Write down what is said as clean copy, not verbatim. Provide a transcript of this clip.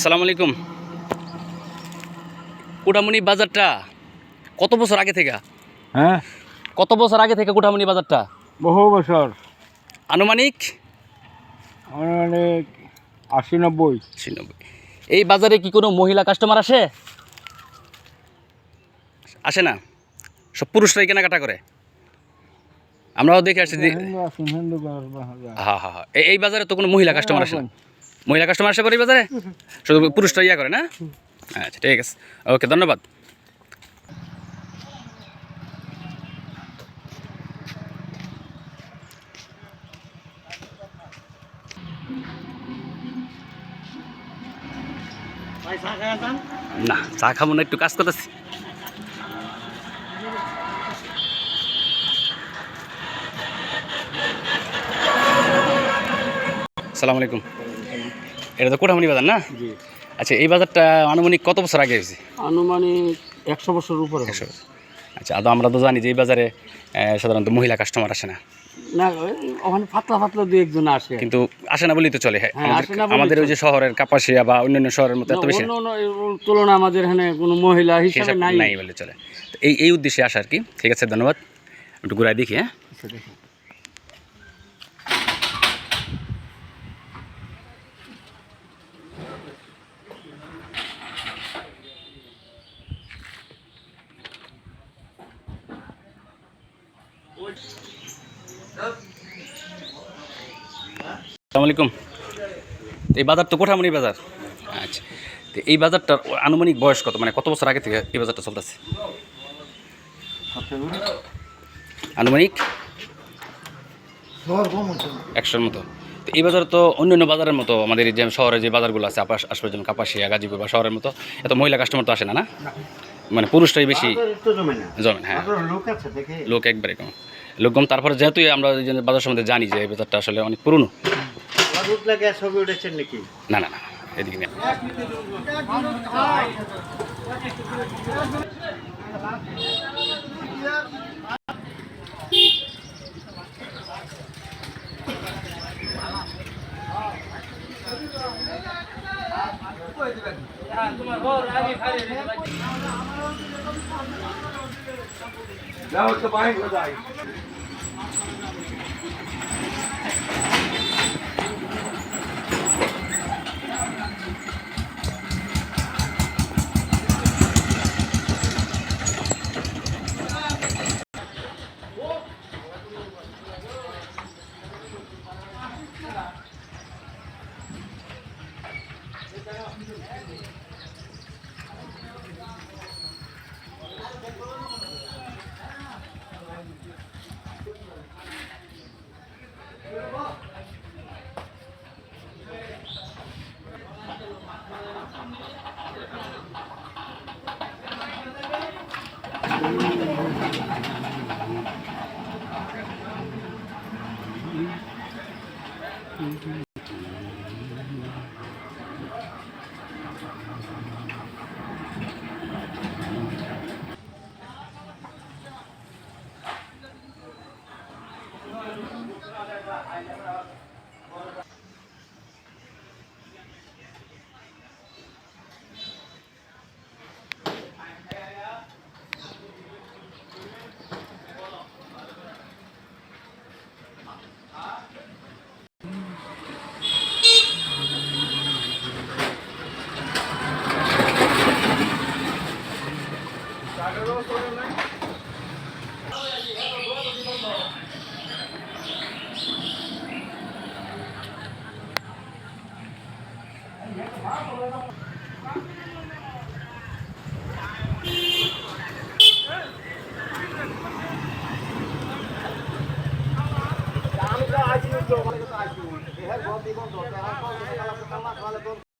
আসসালামু আলাইকুম। কুঠামনি বাজারটা কত বছর আগে থেকে? হ্যাঁ, কত বছর আগে থেকে কুঠামনি বাজারটা? বহু বছর, আনুমানিক অনেক ৮০-৯০। ৯৬। এই বাজারে কি কোনো মহিলা কাস্টমার আসে? আসে না, সব পুরুষরাই কেনাকাটা করে। আমরাও দেখে আসছি। হ্যাঁ হ্যাঁ হ্যাঁ, এই বাজারে তো কোনো মহিলা কাস্টমার আসে না। মহিলা কাস্টমার আসে পরে এই বাজারে শুধু পুরুষরা ইয়া করে না? আচ্ছা ঠিক আছে, ওকে, ধন্যবাদ। না, চা খাবো না, একটু কাজ করতেছি। আসসালামু আলাইকুম। এটা তো কোঠামনি বাজার না? জি, আচ্ছা, এই বাজারটা আনুমানিক কত বছর আগে হয়েছে? আনুমানিক ১০০ বছরের উপরে। ১০০ বছর। আচ্ছা, আমরা তো জানি যে এই বাজারে সাধারণত মহিলা কাস্টমার আসে না, না, ওখানে পাতলা পাতলা দু একজন আসে, কিন্তু আসে না বলেই তো চলে। হ্যাঁ, হ্যাঁ, আসে না বলেই আমাদের ওই যে শহরের কাপাসিয়া বা অন্যান্য শহরের মতো এত বেশি অন্য তুলনা আমাদের এখানে কোনো মহিলা হিসাবে হিসাব নাই। নাই বলে চলে। তো এই উদ্দেশ্যে আসা আর কি। ঠিক আছে, ধন্যবাদ। একটু ঘুরাই দেখি। হ্যাঁ, আসসালামু আলাইকুম। এই বাজার তো কোঠামনি বাজার। আচ্ছা, তো এই বাজারটার আনুমানিক বয়স কত, মানে কত বছর আগে থেকে এই বাজারটা চলতেছে আনুমানিক? ১০০-র মতো। তো এই বাজার তো অন্যান্য বাজারের মতো আমাদের এই যে শহরে যে বাজারগুলো আছে আশপাশ, যেমন কাপাসিয়া, গাজীপুর বা শহরের মতো এত মহিলা কাস্টমার তো আসে না, না? মানে পুরুষটাই বেশি জমেন। হ্যাঁ, লোক একবারে কম, লোক কম। তারপরে যেহেতু আমরা বাজার সম্বন্ধে জানি যে এই বাজারটা আসলে অনেক পুরনো। না না না, এদিকে নেই।